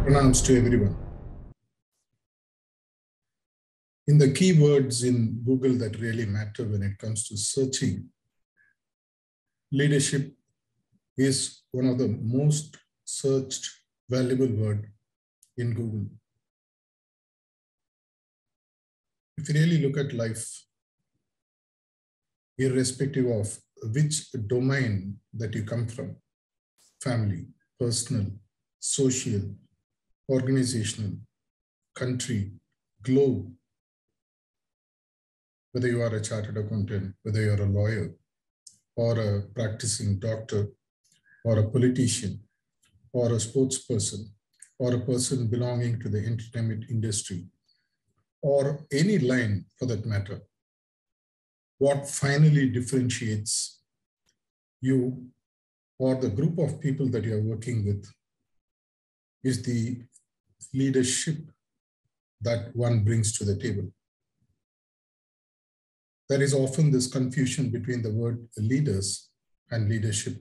Pronouns to everyone. In the keywords in Google that really matter when it comes to searching, leadership is one of the most searched valuable word in Google. If you really look at life, irrespective of which domain that you come from, family, personal, social, organizational, country, globe, whether you are a chartered accountant, whether you are a lawyer, or a practicing doctor, or a politician, or a sports person, or a person belonging to the entertainment industry, or any line for that matter, what finally differentiates you or the group of people that you are working with is the leadership that one brings to the table. There is often this confusion between the word leaders and leadership.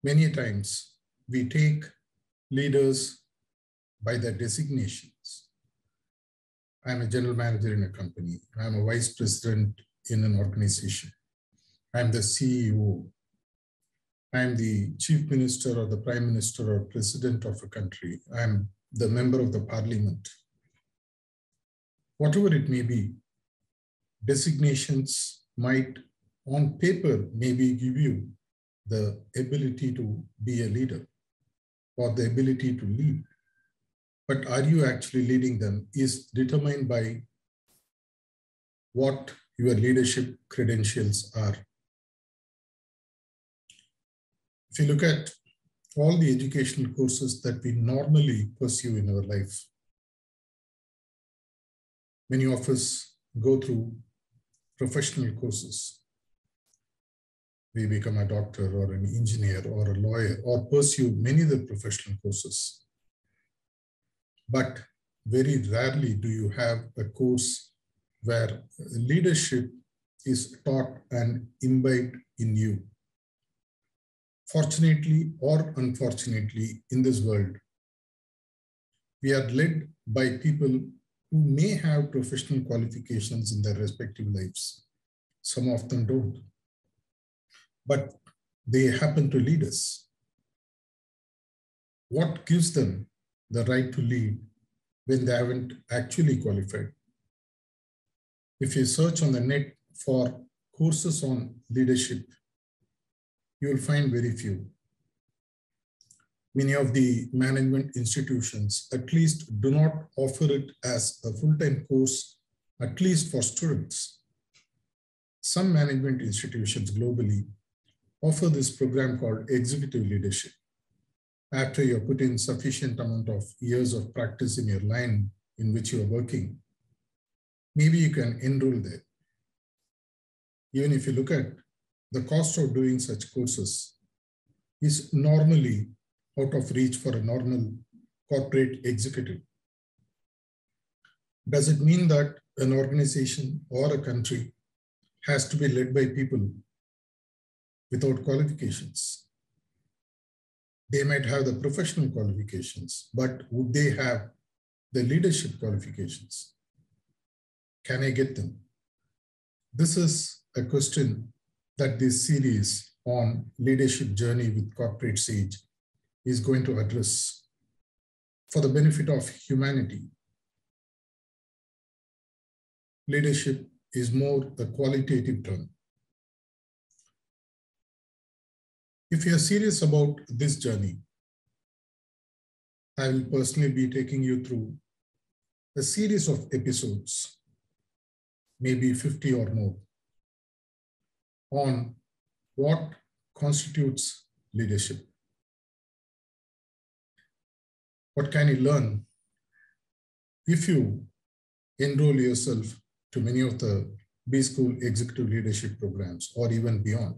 Many times we take leaders by their designations. I'm a general manager in a company. I'm a vice president in an organization. I'm the CEO. I'm the chief minister or the prime minister or president of a country. I'm the member of the parliament. Whatever it may be, designations might, on paper, maybe give you the ability to be a leader or the ability to lead. But are you actually leading them is determined by what your leadership credentials are. If you look at all the educational courses that we normally pursue in our life, many of us go through professional courses. We become a doctor or an engineer or a lawyer or pursue many of the professional courses. But very rarely do you have a course where leadership is taught and imbibed in you. Fortunately or unfortunately, in this world, we are led by people who may have professional qualifications in their respective lives. Some of them don't. But they happen to lead us. What gives them the right to lead when they haven't actually qualified? If you search on the net for courses on leadership, you will find very few. Many of the management institutions at least do not offer it as a full-time course, at least for students. Some management institutions globally offer this program called executive leadership. After you have put in sufficient amount of years of practice in your line in which you are working, maybe you can enroll there. Even if you look at the cost of doing such courses is normally out of reach for a normal corporate executive. Does it mean that an organization or a country has to be led by people without qualifications? They might have the professional qualifications, but would they have the leadership qualifications? Can I get them? This is a question that this series on leadership journey with corporate sage is going to address for the benefit of humanity. Leadership is more a qualitative term. If you are serious about this journey, I will personally be taking you through a series of episodes, maybe 50 or more, on what constitutes leadership. What can you learn if you enroll yourself to many of the B-School executive leadership programs or even beyond,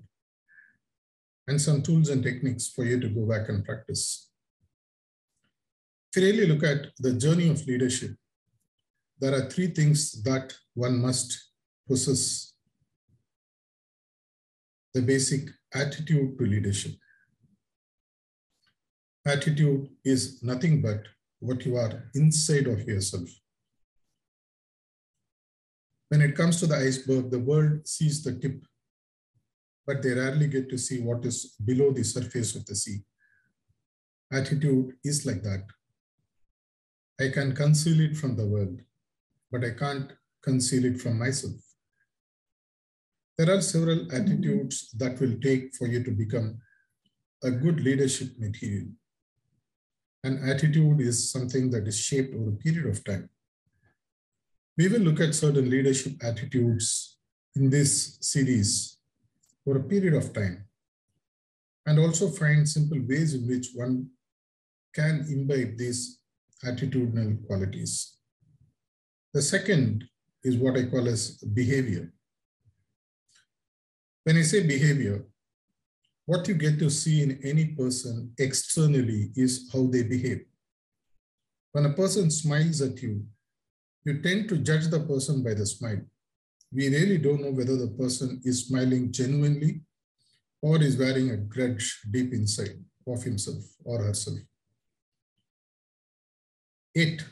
and some tools and techniques for you to go back and practice. If you really look at the journey of leadership, there are three things that one must possess. The basic attitude to leadership. Attitude is nothing but what you are inside of yourself. When it comes to the iceberg, the world sees the tip, but they rarely get to see what is below the surface of the sea. Attitude is like that. I can conceal it from the world, but I can't conceal it from myself. There are several attitudes that will take for you to become a good leadership material. An attitude is something that is shaped over a period of time. We will look at certain leadership attitudes in this series for a period of time, and also find simple ways in which one can imbibe these attitudinal qualities. The second is what I call as behavior. When I say behavior, what you get to see in any person externally is how they behave. When a person smiles at you, you tend to judge the person by the smile. We really don't know whether the person is smiling genuinely or is wearing a grudge deep inside of himself or herself. Yet,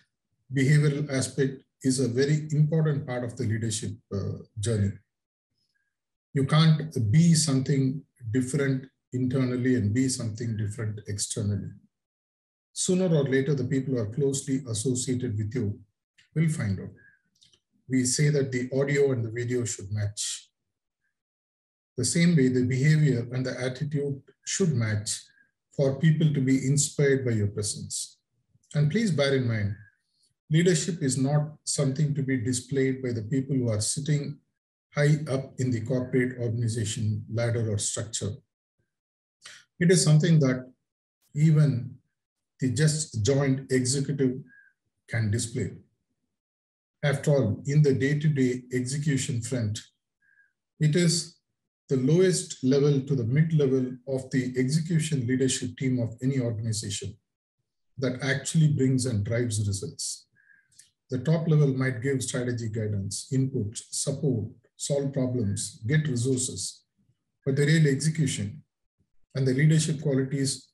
behavioral aspect is a very important part of the leadership journey. You can't be something different internally and be something different externally. Sooner or later, the people who are closely associated with you will find out. We say that the audio and the video should match. The same way, the behavior and the attitude should match for people to be inspired by your presence. And please bear in mind, leadership is not something to be displayed by the people who are sitting high up in the corporate organization ladder or structure. It is something that even the just joined executive can display. After all, in the day-to-day execution front, it is the lowest level to the mid-level of the execution leadership team of any organization that actually brings and drives results. The top level might give strategy guidance, input, support, solve problems, get resources, but the real execution and the leadership qualities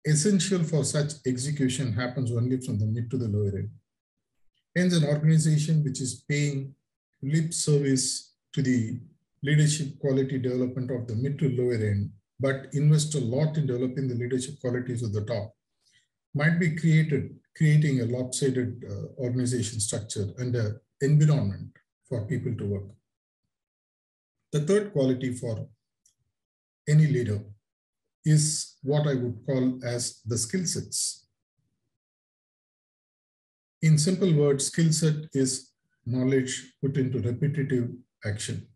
essential for such execution happens only from the mid to the lower end. Hence, an organization which is paying lip service to the leadership quality development of the mid to lower end, but invest a lot in developing the leadership qualities of the top, might be creating a lopsided organization structure and an environment for people to work. The third quality for any leader is what I would call as the skill sets. In simple words, skill set is knowledge put into repetitive action.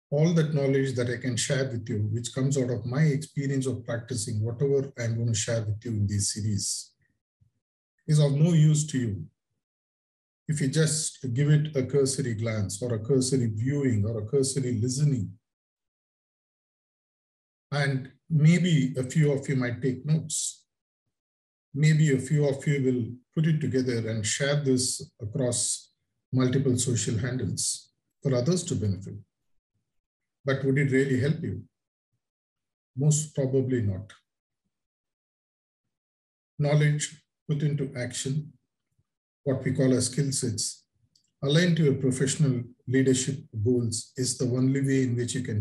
All that knowledge that I can share with you, which comes out of my experience of practicing whatever I'm going to share with you in this series, is of no use to you if you just give it a cursory glance or a cursory viewing or a cursory listening. And maybe a few of you might take notes. Maybe a few of you will put it together and share this across multiple social handles for others to benefit. But would it really help you? Most probably not. Knowledge put into action, what we call as skill sets, aligned to your professional leadership goals, is the only way in which you can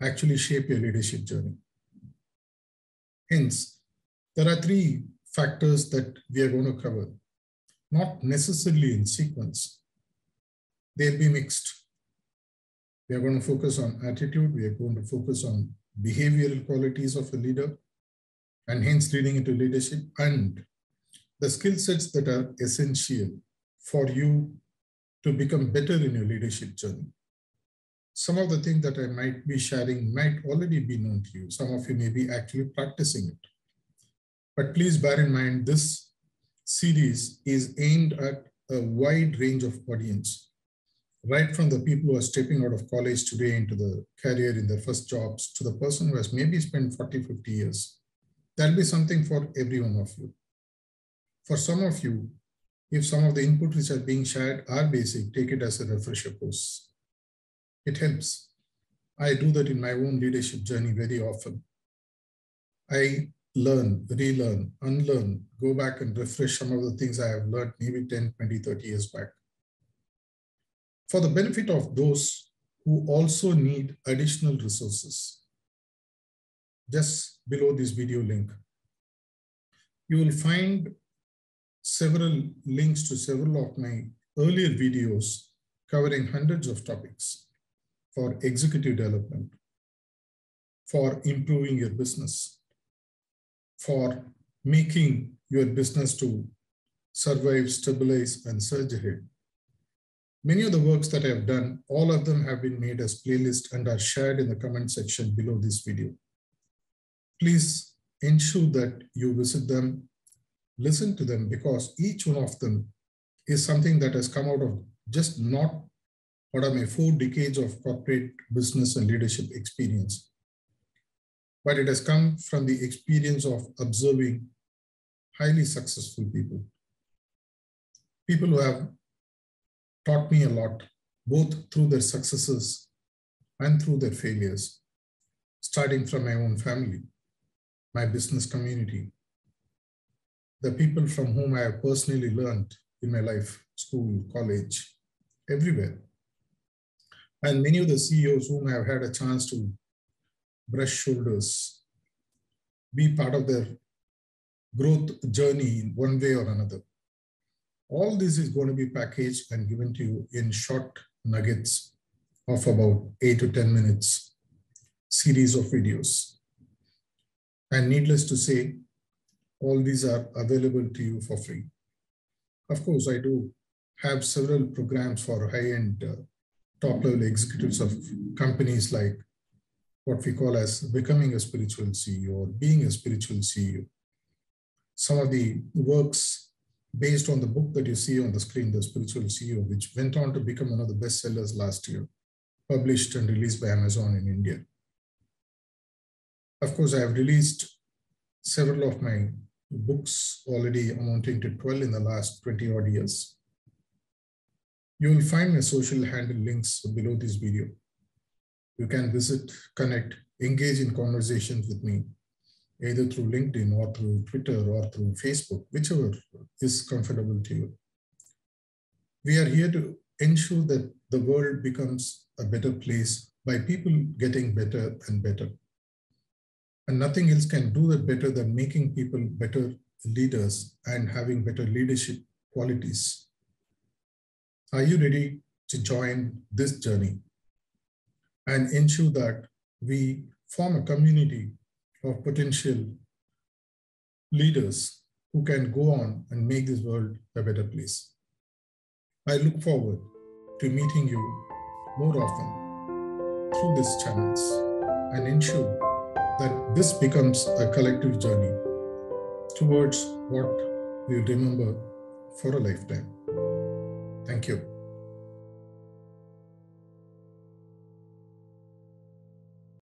actually shape your leadership journey. Hence, there are three factors that we are going to cover, not necessarily in sequence. They'll be mixed. We are going to focus on attitude. We are going to focus on behavioral qualities of a leader, and hence leading into leadership, and the skill sets that are essential for you to become better in your leadership journey. Some of the things that I might be sharing might already be known to you. Some of you may be actually practicing it. But please bear in mind, this series is aimed at a wide range of audience, right from the people who are stepping out of college today into the career in their first jobs to the person who has maybe spent 40, 50 years. There'll be something for every one of you. For some of you, if some of the input which are being shared are basic, take it as a refresher course. It helps. I do that in my own leadership journey very often. I learn, relearn, unlearn, go back and refresh some of the things I have learned maybe 10, 20, 30 years back. For the benefit of those who also need additional resources, just below this video link, you will find several links to several of my earlier videos covering hundreds of topics for executive development, for improving your business, for making your business to survive, stabilize, and surge ahead. Many of the works that I have done, all of them have been made as playlists and are shared in the comment section below this video. Please ensure that you visit them, listen to them, because each one of them is something that has come out of just not what are my 4 decades of corporate business and leadership experience, but it has come from the experience of observing highly successful people. People who have taught me a lot, both through their successes and through their failures, starting from my own family, my business community, the people from whom I have personally learned in my life, school, college, everywhere. And many of the CEOs whom I have had a chance to brush shoulders, be part of their growth journey in one way or another. All this is going to be packaged and given to you in short nuggets of about 8 to 10 minutes series of videos. And needless to say, all these are available to you for free. Of course, I do have several programs for high-end top-level executives of companies like what we call as becoming a spiritual CEO or being a spiritual CEO. Some of the works based on the book that you see on the screen, The Spiritual CEO, which went on to become one of the best sellers last year, published and released by Amazon in India. Of course, I have released several of my books already, amounting to 12 in the last 20 odd years. You will find my social handle links below this video. You can visit, connect, engage in conversations with me, either through LinkedIn or through Twitter or through Facebook, whichever is comfortable to you. We are here to ensure that the world becomes a better place by people getting better and better. And nothing else can do that better than making people better leaders and having better leadership qualities. Are you ready to join this journey and ensure that we form a community of potential leaders who can go on and make this world a better place? I look forward to meeting you more often through these channels and ensure that this becomes a collective journey towards what we remember for a lifetime. Thank you.